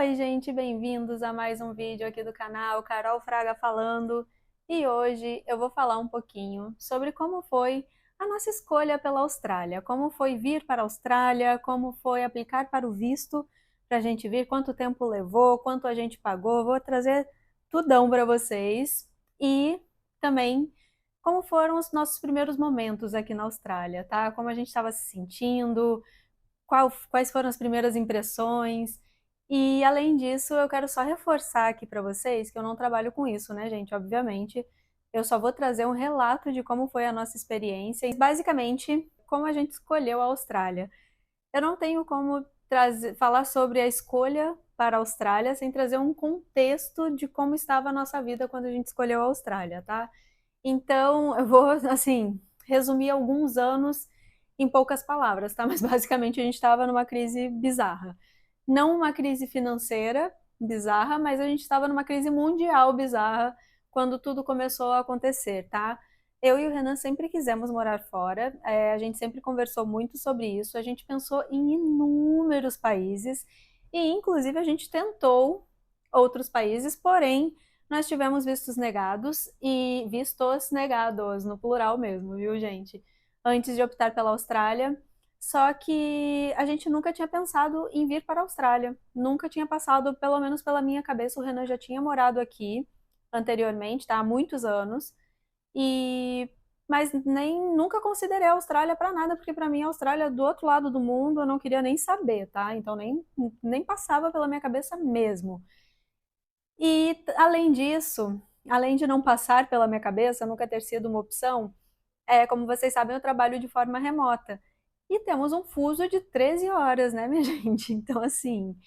Oi, gente, bem-vindos a mais um vídeo aqui do canal, Carol Fraga falando. E hoje eu vou falar um pouquinho sobre como foi a nossa escolha pela Austrália, como foi vir para a Austrália, como foi aplicar para o visto para a gente vir, quanto tempo levou, quanto a gente pagou. Vou trazer tudão para vocês e também como foram os nossos primeiros momentos aqui na Austrália, tá? Como a gente estava se sentindo, quais foram as primeiras impressões. E além disso, eu quero só reforçar aqui para vocês que eu não trabalho com isso, né, gente? Obviamente, eu só vou trazer um relato de como foi a nossa experiência e basicamente como a gente escolheu a Austrália. Eu não tenho como falar sobre a escolha para a Austrália sem trazer um contexto de como estava a nossa vida quando a gente escolheu a Austrália, tá? Então, eu vou, assim, resumir alguns anos em poucas palavras, tá? Mas basicamente a gente estava numa crise bizarra. Não uma crise financeira bizarra, mas a gente estava numa crise mundial bizarra quando tudo começou a acontecer, tá? Eu e o Renan sempre quisemos morar fora, a gente sempre conversou muito sobre isso, a gente pensou em inúmeros países e, inclusive, a gente tentou outros países, porém, nós tivemos vistos negados e vistos negados, no plural mesmo, viu, gente? Antes de optar pela Austrália, só que a gente nunca tinha pensado em vir para a Austrália. Nunca tinha passado, pelo menos pela minha cabeça, o Renan já tinha morado aqui anteriormente, tá? Há muitos anos. E mas nem nunca considerei a Austrália para nada, porque para mim a Austrália é do outro lado do mundo, eu não queria nem saber, tá? Então nem passava pela minha cabeça mesmo. E além disso, além de não passar pela minha cabeça, nunca ter sido uma opção, como vocês sabem, eu trabalho de forma remota. E temos um fuso de 13 horas, né, minha gente? Então, assim,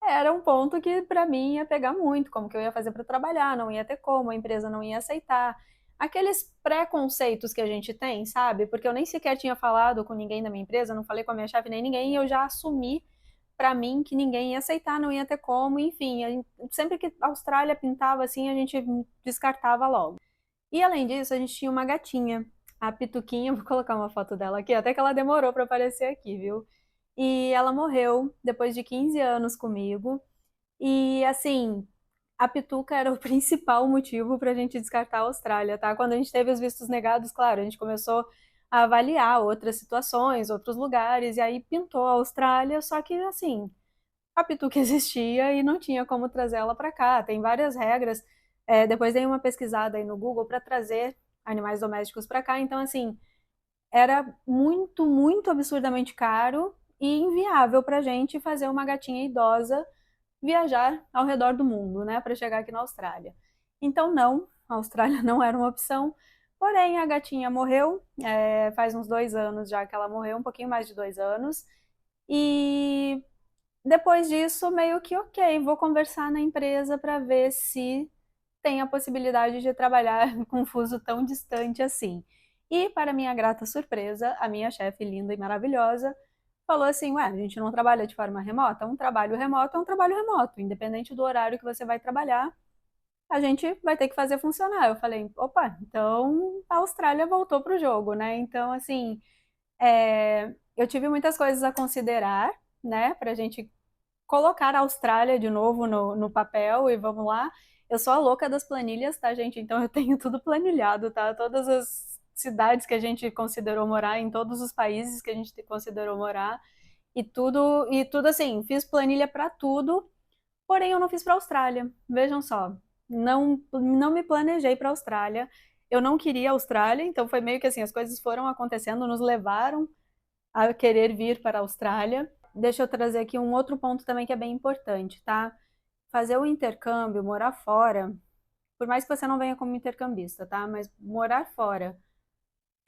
era um ponto que para mim ia pegar muito, como que eu ia fazer para trabalhar, não ia ter como, a empresa não ia aceitar. Aqueles preconceitos que a gente tem, sabe? Porque eu nem sequer tinha falado com ninguém da minha empresa, não falei com a minha chefe nem ninguém, e eu já assumi para mim que ninguém ia aceitar, não ia ter como, enfim, sempre que a Austrália pintava assim, a gente descartava logo. E além disso, a gente tinha uma gatinha, a Pituquinha, vou colocar uma foto dela aqui, até que ela demorou para aparecer aqui, viu? E ela morreu depois de 15 anos comigo. E assim, a Pituca era o principal motivo para a gente descartar a Austrália, tá? Quando a gente teve os vistos negados, claro, a gente começou a avaliar outras situações, outros lugares, e aí pintou a Austrália, só que assim, a Pituca existia e não tinha como trazer ela para cá. Tem várias regras. Depois dei uma pesquisada aí no Google para trazer animais domésticos para cá. Então, assim, era muito, muito absurdamente caro e inviável para a gente fazer uma gatinha idosa viajar ao redor do mundo, né, para chegar aqui na Austrália. Então, não, a Austrália não era uma opção. Porém, a gatinha morreu, faz uns 2 anos já que ela morreu, um pouquinho mais de 2 anos. E depois disso, meio que ok, vou conversar na empresa para ver se tem a possibilidade de trabalhar com um fuso tão distante assim. E, para minha grata surpresa, a minha chefe linda e maravilhosa falou assim: Ué, a gente não trabalha de forma remota? Um trabalho remoto é um trabalho remoto, independente do horário que você vai trabalhar, a gente vai ter que fazer funcionar. Eu falei: opa, então a Austrália voltou para o jogo, né? Então, assim, eu tive muitas coisas a considerar, né, para a gente colocar a Austrália de novo no papel e vamos lá. Eu sou a louca das planilhas, tá, gente? Então eu tenho tudo planilhado, tá? Todas as cidades que a gente considerou morar, em todos os países que a gente considerou morar, e tudo assim, fiz planilha para tudo, porém eu não fiz para a Austrália. Vejam só, não me planejei para a Austrália. Eu não queria a Austrália, então foi meio que assim, as coisas foram acontecendo, nos levaram a querer vir para a Austrália. Deixa eu trazer aqui um outro ponto também que é bem importante, tá? Fazer o intercâmbio, morar fora, por mais que você não venha como intercambista, tá? Mas morar fora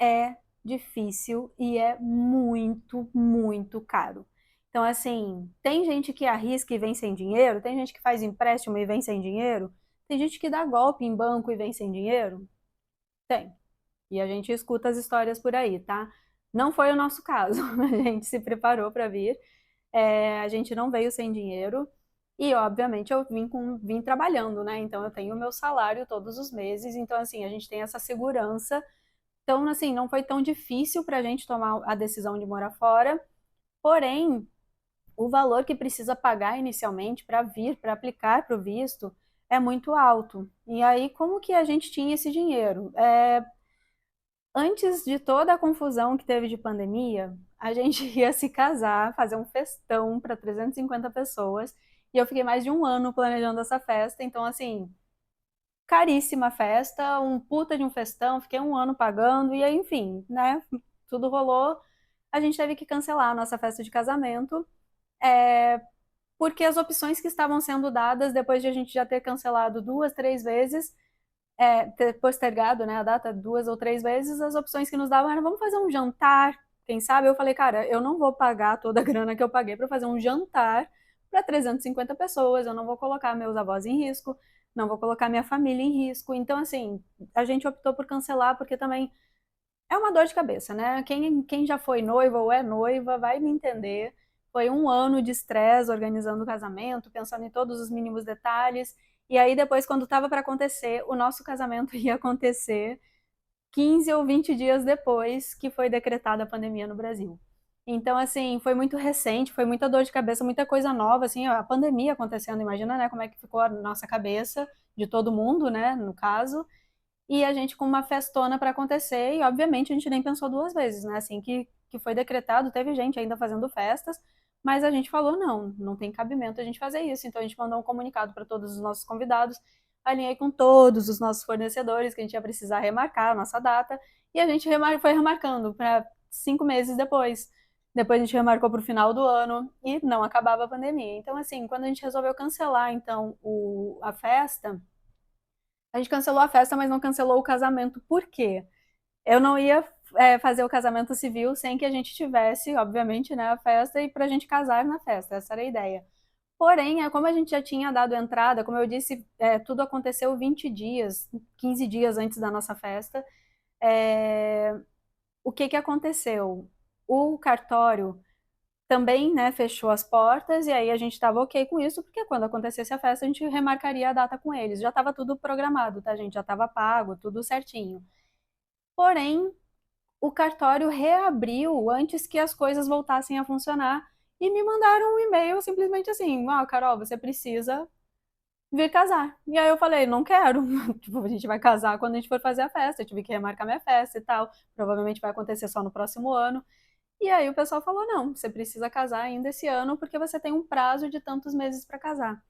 é difícil e é muito, muito caro. Então, assim, tem gente que arrisca e vem sem dinheiro, tem gente que faz empréstimo e vem sem dinheiro, tem gente que dá golpe em banco e vem sem dinheiro. Tem. E a gente escuta as histórias por aí, tá? Não foi o nosso caso. A gente se preparou para vir, a gente não veio sem dinheiro. E, obviamente, eu vim trabalhando, né? Então, eu tenho o meu salário todos os meses. Então, assim, a gente tem essa segurança. Então, assim, não foi tão difícil para a gente tomar a decisão de morar fora. Porém, o valor que precisa pagar inicialmente para vir, para aplicar para o visto, é muito alto. E aí, como que a gente tinha esse dinheiro? Antes de toda a confusão que teve de pandemia, a gente ia se casar, fazer um festão para 350 pessoas, e eu fiquei mais de um ano planejando essa festa, então assim, caríssima festa, um puta de um festão, fiquei um ano pagando, e aí, enfim, né, tudo rolou, a gente teve que cancelar a nossa festa de casamento, porque as opções que estavam sendo dadas, depois de a gente já ter cancelado duas, três vezes, ter postergado, né, a data duas ou três vezes, as opções que nos davam eram, vamos fazer um jantar, quem sabe? Eu falei, cara, eu não vou pagar toda a grana que eu paguei para fazer um jantar para 350 pessoas, eu não vou colocar meus avós em risco, não vou colocar minha família em risco. Então, assim, a gente optou por cancelar, porque também é uma dor de cabeça, né? Quem já foi noiva ou é noiva vai me entender. Foi um ano de estresse organizando o casamento, pensando em todos os mínimos detalhes. E aí, depois, quando estava para acontecer, o nosso casamento ia acontecer 15 ou 20 dias depois que foi decretada a pandemia no Brasil. Então, assim, foi muito recente, foi muita dor de cabeça, muita coisa nova, assim, a pandemia acontecendo, imagina, né, como é que ficou a nossa cabeça, de todo mundo, né, no caso, e a gente com uma festona para acontecer, e obviamente a gente nem pensou duas vezes, né? Assim que foi decretado, teve gente ainda fazendo festas, mas a gente falou: não, não tem cabimento a gente fazer isso. Então a gente mandou um comunicado para todos os nossos convidados, alinhei com todos os nossos fornecedores que a gente ia precisar remarcar a nossa data, e a gente foi remarcando para 5 meses depois. Depois a gente remarcou para o final do ano e não acabava a pandemia. Então, assim, quando a gente resolveu cancelar então a festa, a gente cancelou a festa, mas não cancelou o casamento. Por quê? Eu não ia fazer o casamento civil sem que a gente tivesse, obviamente, né, a festa e para a gente casar na festa. Essa era a ideia. Porém, como a gente já tinha dado entrada, como eu disse, tudo aconteceu 20 dias, 15 dias antes da nossa festa. O que que aconteceu? O cartório também, né, fechou as portas e aí a gente estava ok com isso, porque quando acontecesse a festa a gente remarcaria a data com eles. Já estava tudo programado, tá, gente? Já estava pago, tudo certinho. Porém, o cartório reabriu antes que as coisas voltassem a funcionar e me mandaram um e-mail simplesmente assim: ó, Carol, você precisa vir casar. E aí eu falei: não quero. Tipo, a gente vai casar quando a gente for fazer a festa. Eu tive que remarcar minha festa e tal. Provavelmente vai acontecer só no próximo ano. E aí o pessoal falou: não, você precisa casar ainda esse ano porque você tem um prazo de tantos meses para casar.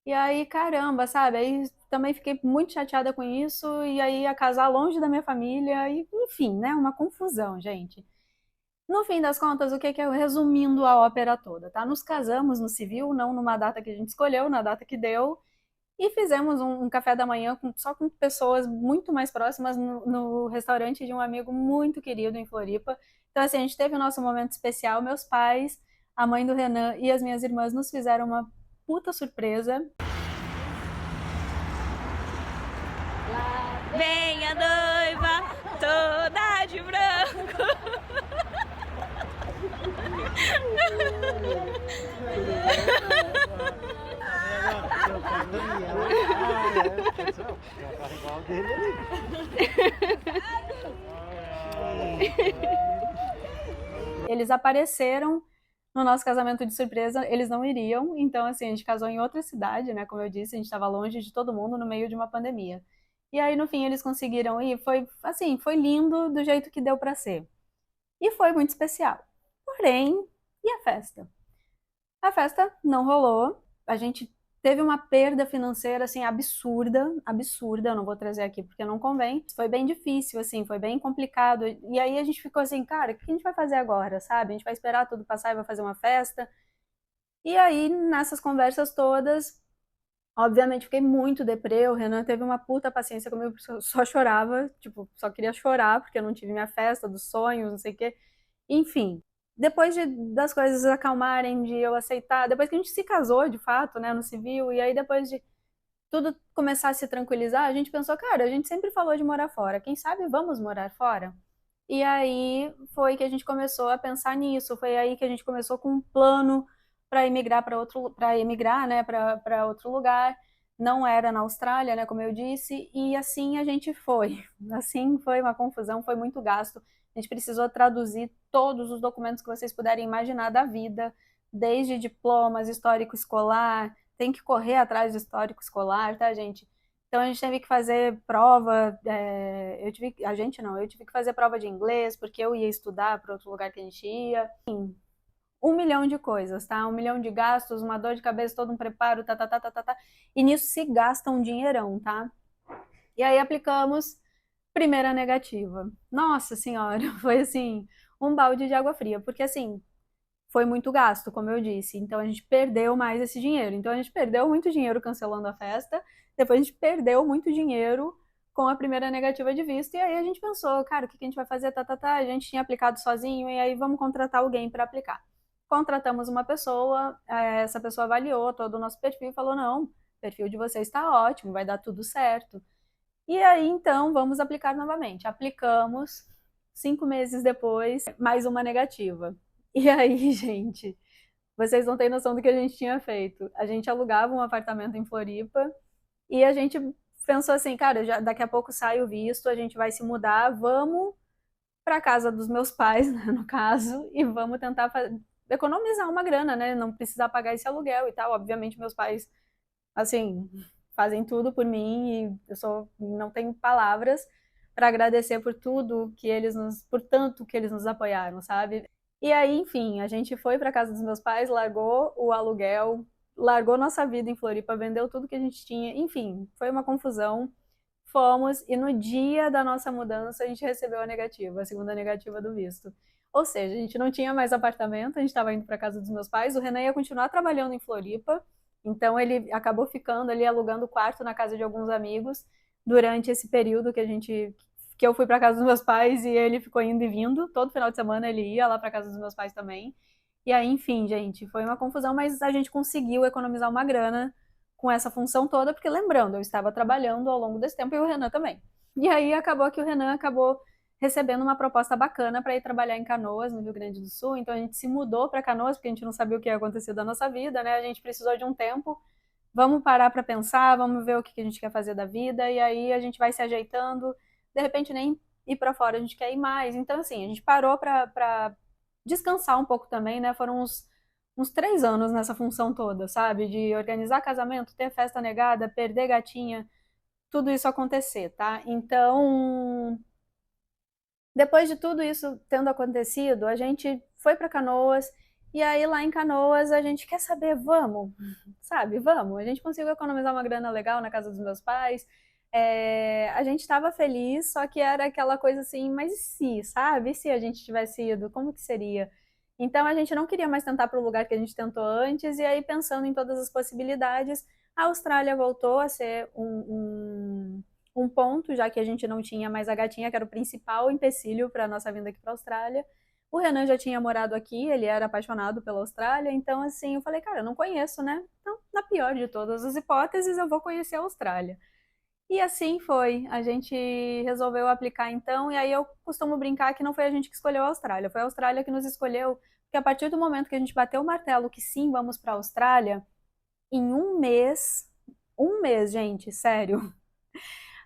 E aí, caramba, sabe? Aí também fiquei muito chateada com isso, e aí ia casar longe da minha família, e enfim, né? Uma confusão, gente. No fim das contas, o que é resumindo a ópera toda, tá? Nos casamos no civil, não numa data que a gente escolheu, na data que deu, e fizemos um café da manhã só com pessoas muito mais próximas no restaurante de um amigo muito querido em Floripa. Então, assim, a gente teve o nosso momento especial. Meus pais, a mãe do Renan e as minhas irmãs nos fizeram uma puta surpresa. Vem a noiva toda de branco. Eles apareceram no nosso casamento de surpresa, eles não iriam, então assim, a gente casou em outra cidade, né, como eu disse, a gente estava longe de todo mundo no meio de uma pandemia. E aí no fim eles conseguiram ir, foi assim, foi lindo do jeito que deu para ser. E foi muito especial. Porém, e a festa? A festa não rolou. A gente teve uma perda financeira assim absurda, absurda, eu não vou trazer aqui porque não convém. Foi bem difícil assim, foi bem complicado. E aí a gente ficou assim, cara, o que a gente vai fazer agora, sabe? A gente vai esperar tudo passar e vai fazer uma festa. E aí nessas conversas todas, obviamente fiquei muito deprê, o Renan teve uma puta paciência comigo, só chorava, tipo, só queria chorar porque eu não tive minha festa dos sonhos, não sei o quê. Enfim, depois das coisas acalmarem, de eu aceitar, depois que a gente se casou de fato, né, no civil, e aí depois de tudo começar a se tranquilizar, a gente pensou, cara, a gente sempre falou de morar fora, quem sabe vamos morar fora? E aí foi que a gente começou a pensar nisso, foi aí que a gente começou com um plano para emigrar para emigrar, né, para outro lugar. Não era na Austrália, né, como eu disse, e assim a gente foi. Assim foi uma confusão, foi muito gasto. A gente precisou traduzir todos os documentos que vocês puderem imaginar da vida, desde diplomas, histórico escolar, tem que correr atrás do histórico escolar, tá, gente? Então a gente teve que fazer prova, a gente não, eu tive que fazer prova de inglês, porque eu ia estudar para outro lugar que a gente ia. Um milhão de coisas, tá? Um milhão de gastos, uma dor de cabeça, todo um preparo, tá, tá, tá, tá, tá, tá. E nisso se gasta um dinheirão, tá? E aí aplicamos primeira negativa. Nossa senhora, foi assim, um balde de água fria, porque assim, foi muito gasto, como eu disse. Então a gente perdeu mais esse dinheiro. Então a gente perdeu muito dinheiro cancelando a festa, depois a gente perdeu muito dinheiro com a primeira negativa de visto, e aí a gente pensou, cara, o que a gente vai fazer? Tá, tá, tá. A gente tinha aplicado sozinho, e aí vamos contratar alguém para aplicar. Contratamos uma pessoa, essa pessoa avaliou todo o nosso perfil e falou: não, o perfil de vocês está ótimo, vai dar tudo certo. E aí, então, vamos aplicar novamente. Aplicamos, 5 meses depois, mais uma negativa. E aí, gente, vocês não têm noção do que a gente tinha feito. A gente alugava um apartamento em Floripa e a gente pensou assim, cara, daqui a pouco sai o visto, a gente vai se mudar, vamos para casa dos meus pais, né, no caso, e vamos tentar economizar uma grana, né? Não precisar pagar esse aluguel e tal. Obviamente, meus pais, assim, fazem tudo por mim e não tenho palavras para agradecer por tudo que por tanto que eles nos apoiaram, sabe? E aí, enfim, a gente foi para casa dos meus pais, largou o aluguel, largou nossa vida em Floripa, vendeu tudo que a gente tinha, enfim, foi uma confusão. Fomos e no dia da nossa mudança a gente recebeu a negativa, a segunda negativa do visto. Ou seja, a gente não tinha mais apartamento, a gente estava indo para casa dos meus pais, o Renan ia continuar trabalhando em Floripa, então ele acabou ficando ali alugando quarto na casa de alguns amigos durante esse período que eu fui para casa dos meus pais e ele ficou indo e vindo. Todo final de semana ele ia lá para casa dos meus pais também. E aí, enfim, gente, foi uma confusão, mas a gente conseguiu economizar uma grana com essa função toda, porque lembrando, eu estava trabalhando ao longo desse tempo e o Renan também. E aí acabou que o Renan acabou recebendo uma proposta bacana para ir trabalhar em Canoas, no Rio Grande do Sul. Então a gente se mudou para Canoas, porque a gente não sabia o que ia acontecer da nossa vida, né? A gente precisou de um tempo. Vamos parar para pensar, vamos ver o que a gente quer fazer da vida, e aí a gente vai se ajeitando. De repente, nem ir para fora a gente quer ir mais. Então, assim, a gente parou para descansar um pouco também, né? Foram uns 3 anos nessa função toda, sabe? De organizar casamento, ter festa negada, perder gatinha, tudo isso acontecer, tá? Então, depois de tudo isso tendo acontecido, a gente foi para Canoas e aí lá em Canoas a gente quer saber, vamos, sabe? Vamos. A gente conseguiu economizar uma grana legal na casa dos meus pais. A gente estava feliz, só que era aquela coisa assim, mas e se, sabe? E se a gente tivesse ido, como que seria? Então a gente não queria mais tentar para o lugar que a gente tentou antes, e aí pensando em todas as possibilidades, a Austrália voltou a ser um ponto, já que a gente não tinha mais a gatinha, que era o principal empecilho para a nossa vinda aqui para a Austrália. O Renan já tinha morado aqui, ele era apaixonado pela Austrália, então assim, eu falei, cara, eu não conheço, né? Então, na pior de todas as hipóteses, eu vou conhecer a Austrália. E assim foi. A gente resolveu aplicar então, e aí eu costumo brincar que não foi a gente que escolheu a Austrália, foi a Austrália que nos escolheu, porque a partir do momento que a gente bateu o martelo que sim, vamos para a Austrália, em um mês, gente, sério,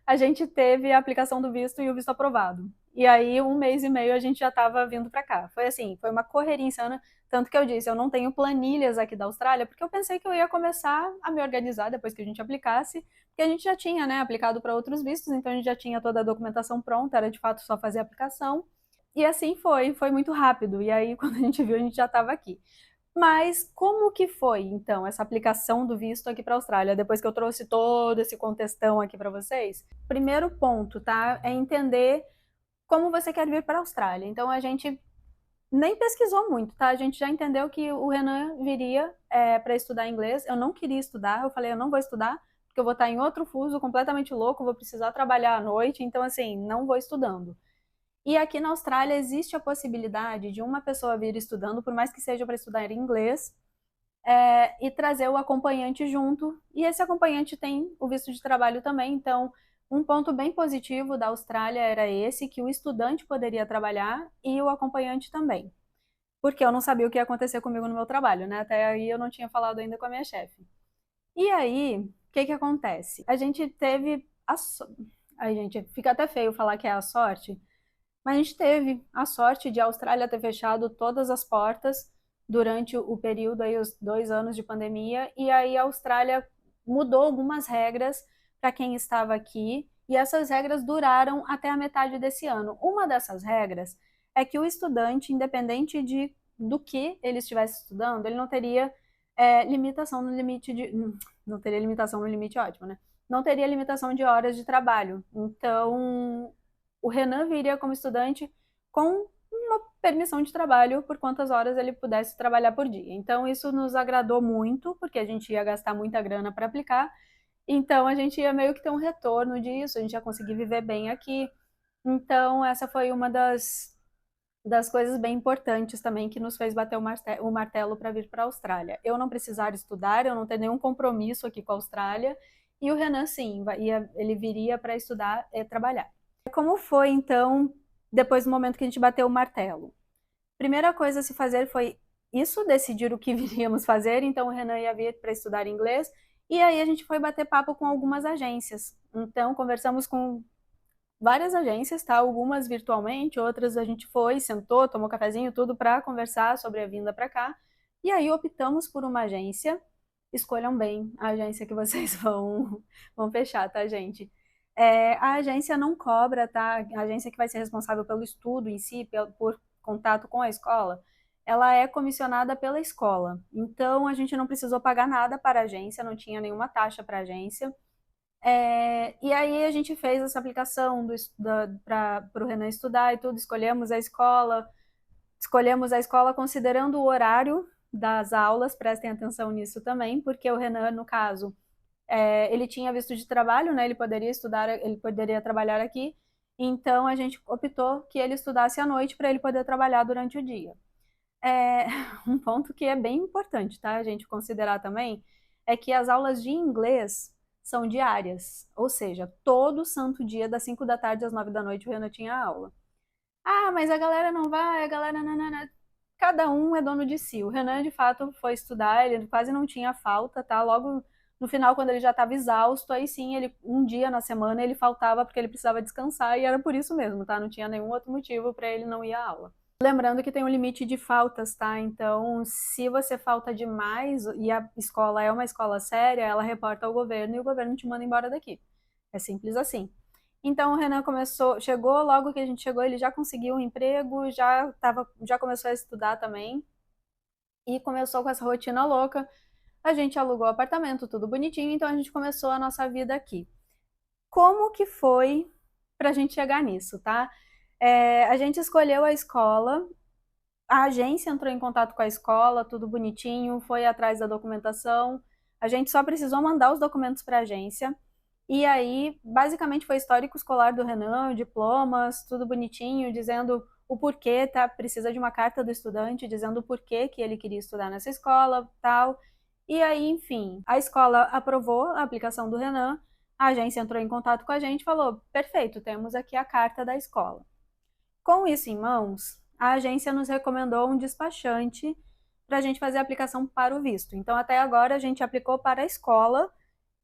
a gente teve a aplicação do visto e o visto aprovado. E aí, 1 mês e meio, a gente já estava vindo para cá. Foi assim, foi uma correria insana. Tanto que eu disse, eu não tenho planilhas aqui da Austrália, porque eu pensei que eu ia começar a me organizar depois que a gente aplicasse, porque a gente já tinha, né, aplicado para outros vistos, então a gente já tinha toda a documentação pronta, era de fato só fazer a aplicação. E assim foi muito rápido. E aí, quando a gente viu, a gente já estava aqui. Mas como que foi, então, essa aplicação do visto aqui para a Austrália, depois que eu trouxe todo esse contextão aqui para vocês? Primeiro ponto, tá? É entender como você quer vir para a Austrália. Então, a gente nem pesquisou muito, tá? A gente já entendeu que o Renan viria para estudar inglês. Eu não queria estudar, eu falei, eu não vou estudar, porque eu vou estar em outro fuso completamente louco, vou precisar trabalhar à noite, então, assim, não vou estudando. E aqui na Austrália existe a possibilidade de uma pessoa vir estudando, por mais que seja para estudar inglês, e trazer o acompanhante junto. E esse acompanhante tem o visto de trabalho também. Então, um ponto bem positivo da Austrália era esse, que o estudante poderia trabalhar e o acompanhante também. Porque eu não sabia o que ia acontecer comigo no meu trabalho, né? Até aí eu não tinha falado ainda com a minha chefe. E aí, o que que acontece? A gente teve Ai, gente, fica até feio falar que é a sorte, mas a gente teve a sorte de a Austrália ter fechado todas as portas durante o período aí, os 2 anos de pandemia, e aí a Austrália mudou algumas regras para quem estava aqui, e essas regras duraram até a metade desse ano. Uma dessas regras é que o estudante, independente do que ele estivesse estudando, ele não teria limitação no limite de. Não teria limitação no limite, ótimo, né? Não teria limitação de horas de trabalho. Então, o Renan viria como estudante com uma permissão de trabalho por quantas horas ele pudesse trabalhar por dia. Então, isso nos agradou muito, porque a gente ia gastar muita grana para aplicar. Então, a gente ia meio que ter um retorno disso, a gente ia conseguir viver bem aqui. Então, essa foi uma das coisas bem importantes também que nos fez bater o martelo para vir para a Austrália. Eu não precisar estudar, eu não ter nenhum compromisso aqui com a Austrália, e o Renan, sim, ele viria para estudar e trabalhar. Como foi, então, depois do momento que a gente bateu o martelo? Primeira coisa a se fazer foi isso, decidir o que viríamos fazer, então o Renan ia vir para estudar inglês, e aí a gente foi bater papo com algumas agências. Então, conversamos com várias agências, tá? Algumas virtualmente, outras a gente foi, sentou, tomou cafezinho, tudo para conversar sobre a vinda para cá. E aí optamos por uma agência. Escolham bem a agência que vocês vão fechar, tá, gente? A agência não cobra, tá? A agência que vai ser responsável pelo estudo em si, por contato com a escola, ela é comissionada pela escola. Então, a gente não precisou pagar nada para a agência, não tinha nenhuma taxa para a agência. E aí a gente fez essa aplicação para o Renan estudar e tudo, escolhemos a escola considerando o horário das aulas, prestem atenção nisso também, porque o Renan, no caso, ele tinha visto de trabalho, né? Ele poderia estudar, ele poderia trabalhar aqui, então a gente optou que ele estudasse à noite para ele poder trabalhar durante o dia. É, um ponto que é bem importante, tá? A gente considerar também é que as aulas de inglês são diárias, ou seja, todo santo dia, das 5 da tarde às 9 da noite, o Renan tinha aula. Ah, mas a galera não vai, a galera. Nanana. Cada um é dono de si. O Renan, de fato, foi estudar, ele quase não tinha falta, tá? Logo no final, quando ele já estava exausto, aí sim, ele, um dia na semana, ele faltava porque ele precisava descansar, e era por isso mesmo, tá? Não tinha nenhum outro motivo para ele não ir à aula. Lembrando que tem um limite de faltas, tá? Então, se você falta demais e a escola é uma escola séria, ela reporta ao governo e o governo te manda embora daqui. É simples assim. Então, o Renan chegou, logo que a gente chegou, ele já conseguiu um emprego, já começou a estudar também e começou com essa rotina louca. A gente alugou o apartamento, tudo bonitinho, então a gente começou a nossa vida aqui. Como que foi pra gente chegar nisso, tá? A gente escolheu a escola, a agência entrou em contato com a escola, tudo bonitinho, foi atrás da documentação. A gente só precisou mandar os documentos para a agência. E aí, basicamente, foi histórico escolar do Renan, diplomas, tudo bonitinho, dizendo o porquê, tá? Precisa de uma carta do estudante dizendo o porquê que ele queria estudar nessa escola, tal. E aí, enfim, a escola aprovou a aplicação do Renan, a agência entrou em contato com a gente e falou: perfeito, temos aqui a carta da escola. Com isso em mãos, a agência nos recomendou um despachante para a gente fazer a aplicação para o visto. Então, até agora, a gente aplicou para a escola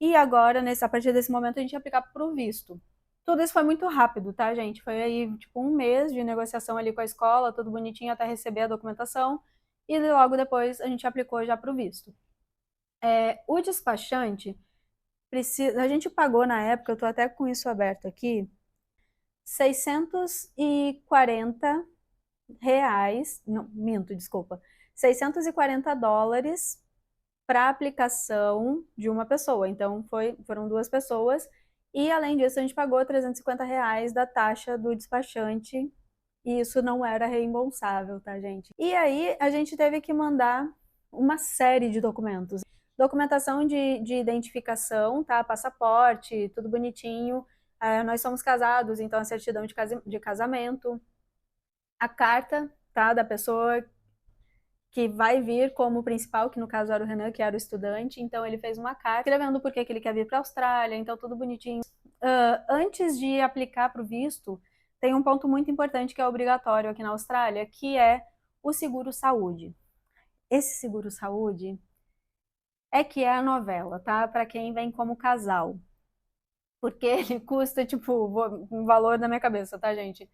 e agora, a partir desse momento, a gente ia aplicar para o visto. Tudo isso foi muito rápido, tá, gente? Foi aí, tipo, um mês de negociação ali com a escola, tudo bonitinho até receber a documentação. E logo depois a gente aplicou já para o visto. O despachante, a gente pagou na época, eu estou até com isso aberto aqui, R$ 640, não, minto, desculpa, US$ 640 para a aplicação de uma pessoa. Então, foram 2 pessoas. E, além disso, a gente pagou R$ 350 da taxa do despachante. E isso não era reembolsável, tá, gente? E aí, a gente teve que mandar uma série de documentos. Documentação de identificação, tá? Passaporte, tudo bonitinho. Nós somos casados, então a certidão de casamento. A carta, tá? Da pessoa que vai vir como principal, que no caso era o Renan, que era o estudante, então ele fez uma carta escrevendo por que ele quer vir para a Austrália, então tudo bonitinho. Antes de aplicar para o visto, tem um ponto muito importante que é obrigatório aqui na Austrália, que é o seguro-saúde. Esse seguro-saúde é que é a novela, tá? Para quem vem como casal. Porque ele custa, tipo, um valor na minha cabeça, tá, gente?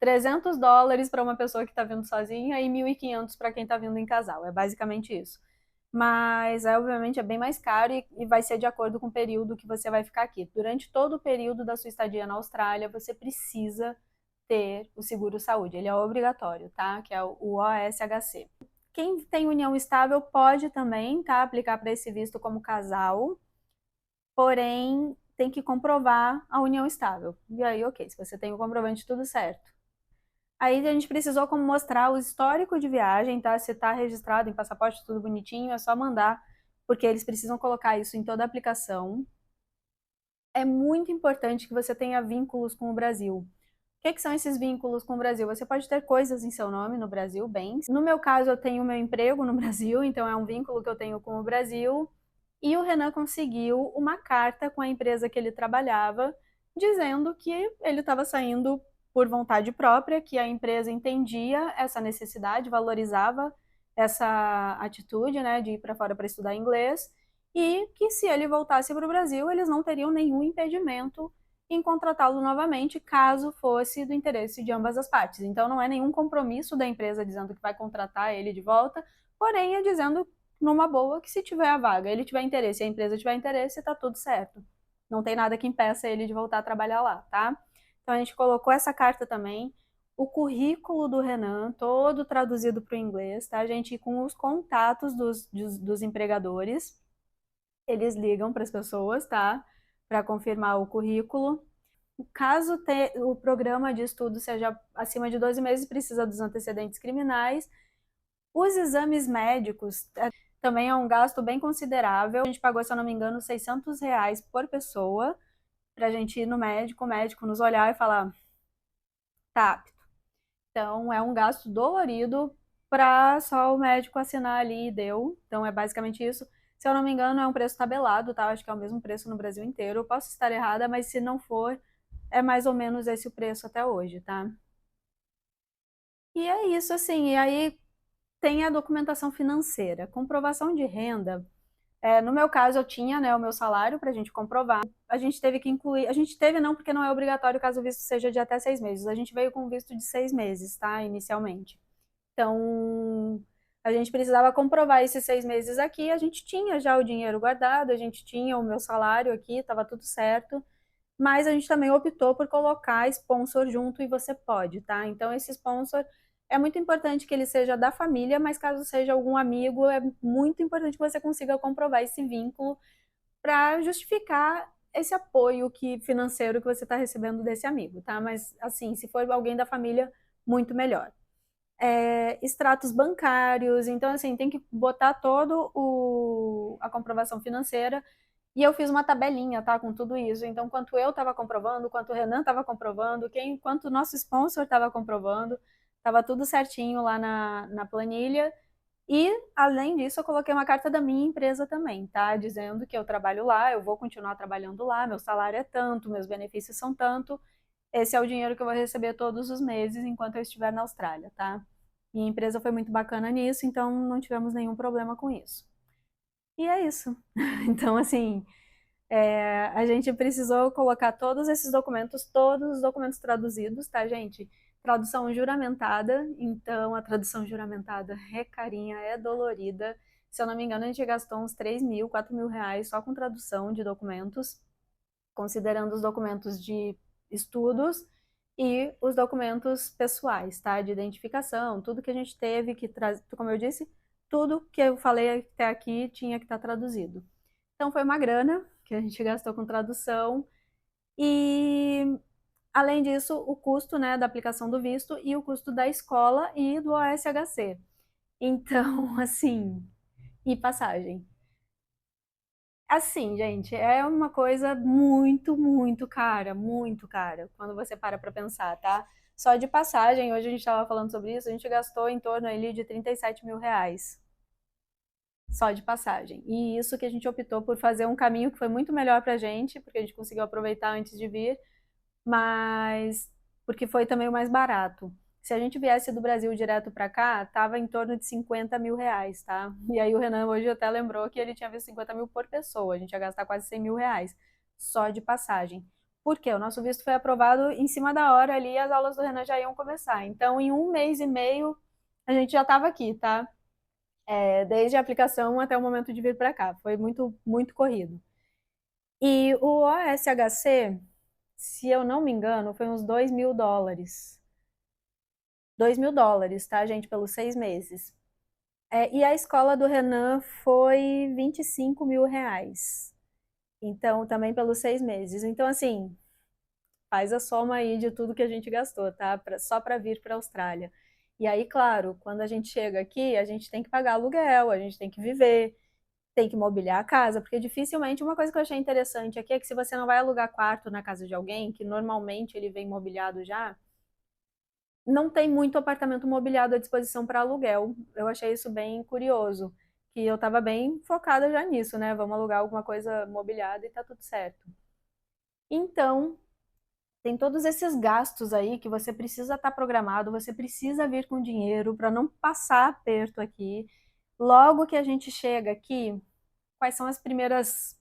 US$ 300 para uma pessoa que está vindo sozinha e 1.500 para quem está vindo em casal. É basicamente isso. Mas, obviamente, é bem mais caro e vai ser de acordo com o período que você vai ficar aqui. Durante todo o período da sua estadia na Austrália, você precisa ter o seguro-saúde. Ele é obrigatório, tá? Que é o OSHC. Quem tem união estável pode também, tá? Aplicar para esse visto como casal, porém tem que comprovar a união estável. E aí, ok, se você tem o comprovante, tudo certo. Aí a gente precisou como mostrar o histórico de viagem, tá? Se tá registrado em passaporte, tudo bonitinho, é só mandar, porque eles precisam colocar isso em toda a aplicação. É muito importante que você tenha vínculos com o Brasil. O que são esses vínculos com o Brasil? Você pode ter coisas em seu nome no Brasil, bens. No meu caso, eu tenho meu emprego no Brasil, então é um vínculo que eu tenho com o Brasil. E o Renan conseguiu uma carta com a empresa que ele trabalhava, dizendo que ele estava saindo por vontade própria, que a empresa entendia essa necessidade, valorizava essa atitude, né, de ir para fora para estudar inglês, e que se ele voltasse para o Brasil, eles não teriam nenhum impedimento em contratá-lo novamente, caso fosse do interesse de ambas as partes. Então não é nenhum compromisso da empresa dizendo que vai contratar ele de volta, porém é dizendo numa boa que se tiver a vaga, ele tiver interesse e a empresa tiver interesse, tá tudo certo. Não tem nada que impeça ele de voltar a trabalhar lá, tá? Então a gente colocou essa carta também, o currículo do Renan, todo traduzido para o inglês, tá, gente? Com os contatos dos empregadores, eles ligam para as pessoas, tá? Para confirmar o currículo. Caso o programa de estudo seja acima de 12 meses, precisa dos antecedentes criminais. Os exames médicos também é um gasto bem considerável. A gente pagou, se eu não me engano, R$ 600 por pessoa para a gente ir no médico, o médico nos olhar e falar, tá apto. Então é um gasto dolorido para só o médico assinar ali e deu. Então é basicamente isso. Se eu não me engano, é um preço tabelado, tá? Acho que é o mesmo preço no Brasil inteiro. Eu posso estar errada, mas se não for, é mais ou menos esse o preço até hoje, tá? E é isso, assim. E aí tem a documentação financeira. Comprovação de renda. No meu caso, eu tinha, né, o meu salário para a gente comprovar. A gente teve que incluir. A gente teve não, porque não é obrigatório caso o visto seja de até 6 meses. A gente veio com visto de 6 meses, tá? Inicialmente. Então, a gente precisava comprovar esses 6 meses aqui. A gente tinha já o dinheiro guardado, a gente tinha o meu salário aqui, estava tudo certo. Mas a gente também optou por colocar sponsor junto e você pode, tá? Então, esse sponsor é muito importante que ele seja da família, mas caso seja algum amigo, é muito importante que você consiga comprovar esse vínculo para justificar esse apoio financeiro que você está recebendo desse amigo, tá? Mas, assim, se for alguém da família, muito melhor. Extratos bancários, então, assim, tem que botar a comprovação financeira e eu fiz uma tabelinha, tá, com tudo isso. Então, quanto eu estava comprovando, quanto o Renan estava comprovando, quanto o nosso sponsor estava comprovando, estava tudo certinho lá na planilha. E, além disso, eu coloquei uma carta da minha empresa também, tá? Dizendo que eu trabalho lá, eu vou continuar trabalhando lá, meu salário é tanto, meus benefícios são tanto. Esse é o dinheiro que eu vou receber todos os meses enquanto eu estiver na Austrália, tá? Minha empresa foi muito bacana nisso, então não tivemos nenhum problema com isso. E é isso. Então, assim, a gente precisou colocar todos os documentos traduzidos, tá, gente? Tradução juramentada, então a tradução juramentada é carinha, é dolorida. Se eu não me engano, a gente gastou uns 3 mil, 4 mil reais só com tradução de documentos, considerando os documentos de estudos e os documentos pessoais, tá? De identificação, tudo que a gente teve que trazer, como eu disse, tudo que eu falei até aqui tinha que estar traduzido. Então foi uma grana que a gente gastou com tradução e além disso o custo, né, da aplicação do visto e o custo da escola e do OSHC. Então, assim, e passagem. Assim, gente, é uma coisa muito, muito cara, quando você para pensar, tá? Só de passagem, hoje a gente estava falando sobre isso, a gente gastou em torno ali de 37 mil reais só de passagem. E isso que a gente optou por fazer um caminho que foi muito melhor pra gente, porque a gente conseguiu aproveitar antes de vir, mas porque foi também o mais barato. Se a gente viesse do Brasil direto para cá, tava em torno de 50 mil reais, tá? E aí o Renan hoje até lembrou que ele tinha visto 50 mil por pessoa, a gente ia gastar quase 100 mil reais só de passagem. Por quê? O nosso visto foi aprovado em cima da hora ali, as aulas do Renan já iam começar. Então, em 1 mês e meio, a gente já estava aqui, tá? Desde a aplicação até o momento de vir para cá. Foi muito, muito corrido. E o OSHC, se eu não me engano, foi uns US$ 2.000. US$ 2.000, tá, gente, pelos 6 meses. E a escola do Renan foi R$ 25.000. Então, também pelos 6 meses. Então, assim, faz a soma aí de tudo que a gente gastou, tá? Só para vir para a Austrália. E aí, claro, quando a gente chega aqui, a gente tem que pagar aluguel, a gente tem que viver, tem que mobiliar a casa, porque dificilmente, uma coisa que eu achei interessante aqui é que se você não vai alugar quarto na casa de alguém, que normalmente ele vem mobiliado já, não tem muito apartamento mobiliado à disposição para aluguel. Eu achei isso bem curioso, que eu estava bem focada já nisso, né? Vamos alugar alguma coisa mobiliada e tá tudo certo. Então, tem todos esses gastos aí que você precisa estar programado, você precisa vir com dinheiro para não passar aperto aqui. Logo que a gente chega aqui, quais são as primeiras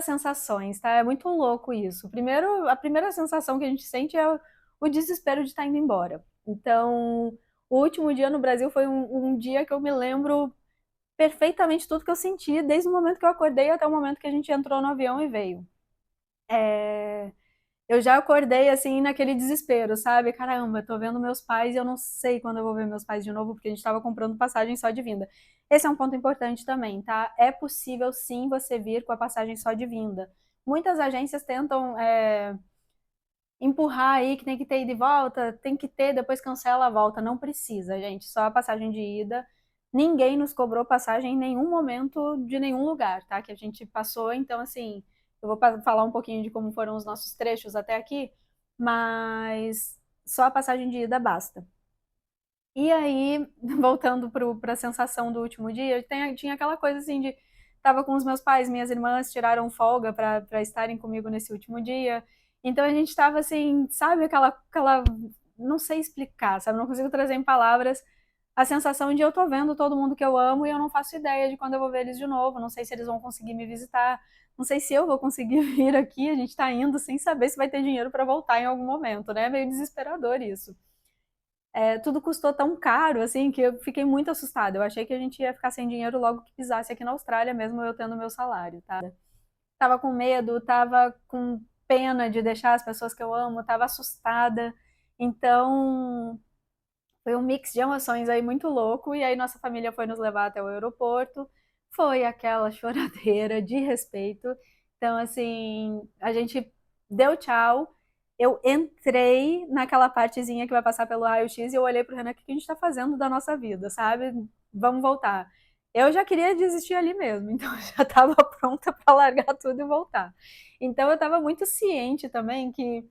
sensações, tá? É muito louco isso. Primeiro, a primeira sensação que a gente sente é o desespero de estar indo embora. Então, o último dia no Brasil foi um dia que eu me lembro perfeitamente tudo que eu senti, desde o momento que eu acordei até o momento que a gente entrou no avião e veio. Eu já acordei assim naquele desespero, sabe? Caramba, eu tô vendo meus pais e eu não sei quando eu vou ver meus pais de novo, porque a gente estava comprando passagem só de vinda. Esse é um ponto importante também, tá? É possível sim você vir com a passagem só de vinda. Muitas agências tentam empurrar aí que tem que ter ida e volta, tem que ter, depois cancela a volta. Não precisa, gente. Só a passagem de ida. Ninguém nos cobrou passagem em nenhum momento de nenhum lugar, tá? Que a gente passou. Então, assim, eu vou falar um pouquinho de como foram os nossos trechos até aqui, mas só a passagem de ida basta. E aí, voltando para a sensação do último dia, tinha aquela coisa assim de tava com os meus pais, minhas irmãs tiraram folga para estarem comigo nesse último dia. Então a gente estava assim, sabe, aquela não sei explicar, sabe, não consigo trazer em palavras a sensação de eu tô vendo todo mundo que eu amo e eu não faço ideia de quando eu vou ver eles de novo, não sei se eles vão conseguir me visitar, não sei se eu vou conseguir vir aqui, a gente tá indo sem saber se vai ter dinheiro para voltar em algum momento, né? É meio desesperador isso. Tudo custou tão caro, assim, que eu fiquei muito assustada. Eu achei que a gente ia ficar sem dinheiro logo que pisasse aqui na Austrália, mesmo eu tendo meu salário, tá? Tava com medo, tava com pena de deixar as pessoas que eu amo, tava assustada. Então, foi um mix de emoções aí muito louco. E aí nossa família foi nos levar até o aeroporto. Foi aquela choradeira de respeito. Então, assim, a gente deu tchau. Eu entrei naquela partezinha que vai passar pelo raio-x e eu olhei pro Renan, o que a gente tá fazendo da nossa vida, sabe? Vamos voltar. Eu já queria desistir ali mesmo, então eu já estava pronta para largar tudo e voltar. Então eu estava muito ciente também que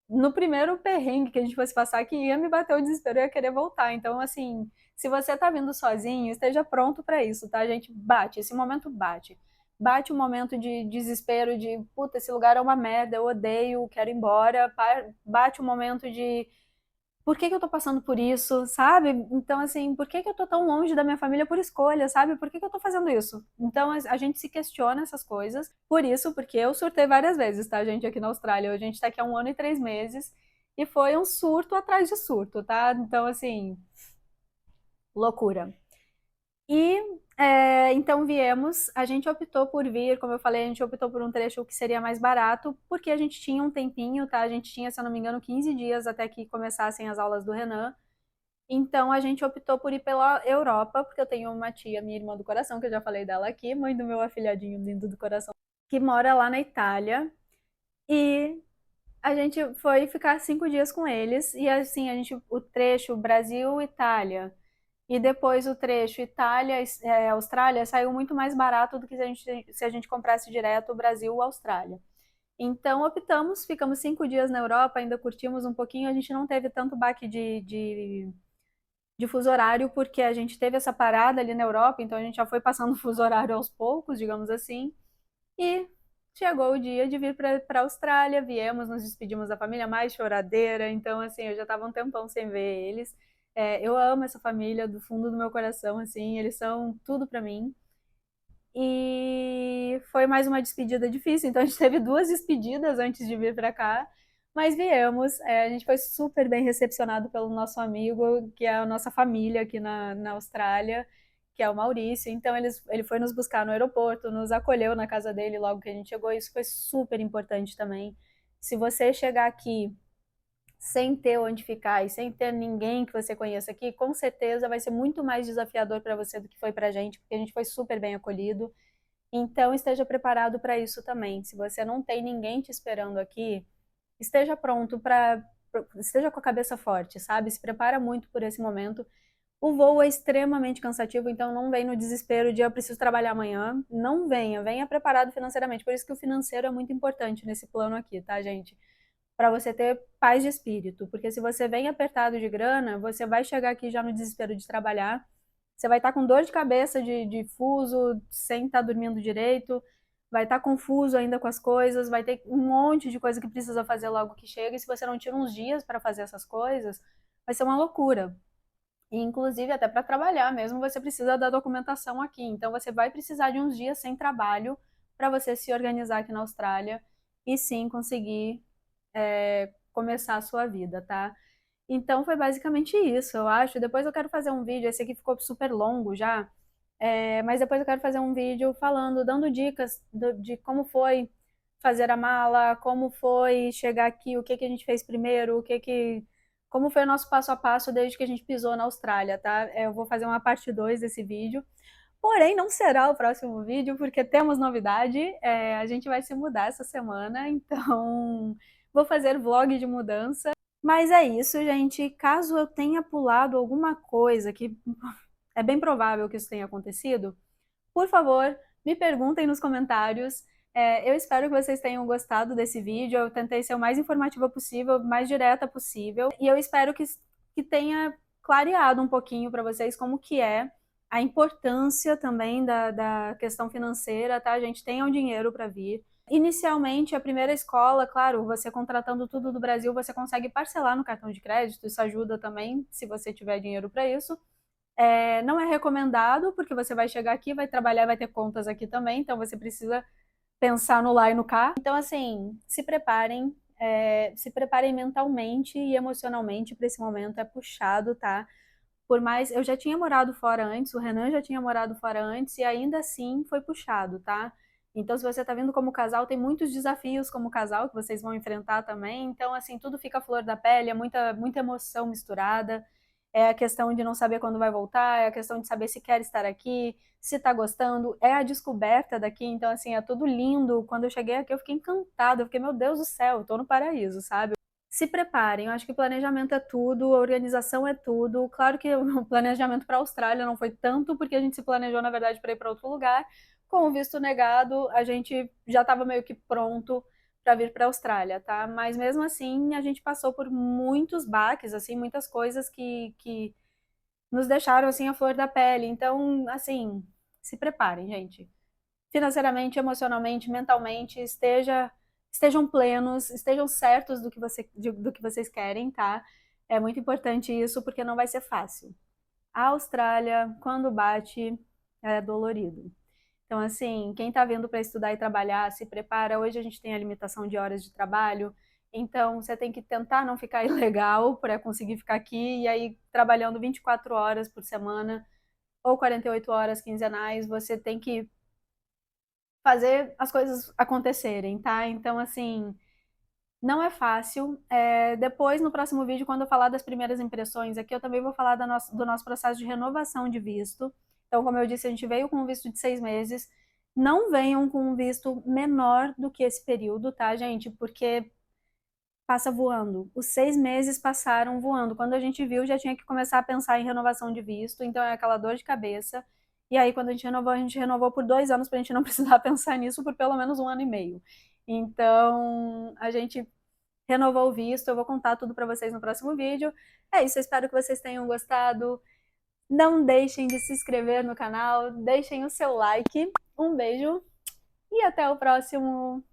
no primeiro perrengue que a gente fosse passar, que ia me bater o desespero, eu ia querer voltar. Então, assim, se você tá vindo sozinho, esteja pronto para isso, tá, gente? Bate, esse momento bate. Bate um momento de desespero, de puta, esse lugar é uma merda, eu odeio, quero ir embora. Bate um momento de por que que eu tô passando por isso, sabe? Então, assim, por que que eu tô tão longe da minha família por escolha, sabe? Por que que eu tô fazendo isso? Então, a gente se questiona essas coisas. Por isso, porque eu surtei várias vezes, tá, gente, aqui na Austrália. A gente tá aqui há 1 ano e 3 meses e foi um surto atrás de surto, tá? Então, assim, loucura. E então viemos, a gente optou por vir, como eu falei, a gente optou por um trecho que seria mais barato, porque a gente tinha um tempinho, tá? A gente tinha, se eu não me engano, 15 dias até que começassem as aulas do Renan. Então a gente optou por ir pela Europa, porque eu tenho uma tia, minha irmã do coração, que eu já falei dela aqui, mãe do meu afilhadinho lindo do coração, que mora lá na Itália. E a gente foi ficar 5 dias com eles. E assim, o trecho Brasil-Itália e depois o trecho Itália-Austrália saiu muito mais barato do que se a gente comprasse direto Brasil-Austrália. Então optamos, ficamos 5 dias na Europa, ainda curtimos um pouquinho, a gente não teve tanto baque de fuso horário, porque a gente teve essa parada ali na Europa, então a gente já foi passando o fuso horário aos poucos, digamos assim, e chegou o dia de vir para a Austrália, viemos, nos despedimos da família, mais choradeira, então assim, eu já estava um tempão sem ver eles. Eu amo essa família do fundo do meu coração, assim, eles são tudo para mim. E foi mais uma despedida difícil, então a gente teve 2 despedidas antes de vir para cá, mas viemos. A gente foi super bem recepcionado pelo nosso amigo, que é a nossa família aqui na Austrália, que é o Maurício. Então ele foi nos buscar no aeroporto, nos acolheu na casa dele logo que a gente chegou. Isso foi super importante também. Se você chegar aqui sem ter onde ficar e sem ter ninguém que você conheça aqui, com certeza vai ser muito mais desafiador para você do que foi para a gente, porque a gente foi super bem acolhido. Então esteja preparado para isso também. Se você não tem ninguém te esperando aqui, esteja pronto para, esteja com a cabeça forte, sabe? Se prepara muito por esse momento. O voo é extremamente cansativo, então não vem no desespero de eu preciso trabalhar amanhã. Não venha, venha preparado financeiramente. Por isso que o financeiro é muito importante nesse plano aqui, tá, gente? Para você ter paz de espírito, porque se você vem apertado de grana, você vai chegar aqui já no desespero de trabalhar, você vai estar com dor de cabeça de fuso, sem estar dormindo direito, vai estar confuso ainda com as coisas, vai ter um monte de coisa que precisa fazer logo que chega, e se você não tira uns dias para fazer essas coisas, vai ser uma loucura. E, inclusive, até para trabalhar mesmo, você precisa da documentação aqui. Então, você vai precisar de uns dias sem trabalho para você se organizar aqui na Austrália e sim conseguir começar a sua vida, tá? Então foi basicamente isso, eu acho. Depois eu quero fazer um vídeo, esse aqui ficou super longo já, mas depois eu quero fazer um vídeo falando, dando dicas de como foi fazer a mala, como foi chegar aqui, o que que a gente fez primeiro, como foi o nosso passo a passo desde que a gente pisou na Austrália, tá? Eu vou fazer uma parte 2 desse vídeo. Porém, não será o próximo vídeo, porque temos novidade. A gente vai se mudar essa semana, então vou fazer vlog de mudança. Mas é isso, gente. Caso eu tenha pulado alguma coisa, que é bem provável que isso tenha acontecido, por favor, me perguntem nos comentários. Eu espero que vocês tenham gostado desse vídeo. Eu tentei ser o mais informativa possível, mais direta possível. E eu espero que tenha clareado um pouquinho para vocês como que é a importância também da questão financeira, tá? A gente tem um dinheiro para vir. Inicialmente, a primeira escola, claro, você contratando tudo do Brasil, você consegue parcelar no cartão de crédito, isso ajuda também, se você tiver dinheiro para isso. Não é recomendado, porque você vai chegar aqui, vai trabalhar, vai ter contas aqui também, então você precisa pensar no lá e no cá. Então, assim, se preparem mentalmente e emocionalmente para esse momento, é puxado, tá? Por mais, eu já tinha morado fora antes, o Renan já tinha morado fora antes, e ainda assim foi puxado, tá? Então, se você tá vindo como casal, tem muitos desafios como casal que vocês vão enfrentar também. Então, assim, tudo fica à flor da pele, é muita emoção misturada. É a questão de não saber quando vai voltar, é a questão de saber se quer estar aqui, se tá gostando, é a descoberta daqui. Então, assim, é tudo lindo. Quando eu cheguei aqui, eu fiquei encantada, eu fiquei, meu Deus do céu, eu tô no paraíso, sabe? Se preparem, eu acho que planejamento é tudo, organização é tudo. Claro que o planejamento para a Austrália não foi tanto, porque a gente se planejou, na verdade, para ir para outro lugar. Com o visto negado, a gente já estava meio que pronto para vir para a Austrália, tá? Mas mesmo assim, a gente passou por muitos baques, assim, muitas coisas que nos deixaram assim a flor da pele. Então, assim, se preparem, gente. Financeiramente, emocionalmente, mentalmente, estejam plenos, estejam certos do que vocês querem, tá? É muito importante isso, porque não vai ser fácil. A Austrália, quando bate, é dolorido. Então, assim, quem está vindo para estudar e trabalhar, se prepara. Hoje a gente tem a limitação de horas de trabalho, então você tem que tentar não ficar ilegal para conseguir ficar aqui, e aí trabalhando 24 horas por semana ou 48 horas quinzenais, você tem que fazer as coisas acontecerem, tá? Então, assim, não é fácil. Depois, no próximo vídeo, quando eu falar das primeiras impressões aqui, eu também vou falar do nosso processo de renovação de visto. Então, como eu disse, a gente veio com um visto de 6 meses. Não venham com um visto menor do que esse período, tá, gente? Porque passa voando. Os 6 meses passaram voando. Quando a gente viu, já tinha que começar a pensar em renovação de visto, então é aquela dor de cabeça. E aí, quando a gente renovou por 2 anos para a gente não precisar pensar nisso por pelo menos 1 ano e meio. Então, a gente renovou o visto. Eu vou contar tudo para vocês no próximo vídeo. É isso, eu espero que vocês tenham gostado. Não deixem de se inscrever no canal, deixem o seu like. Um beijo e até o próximo.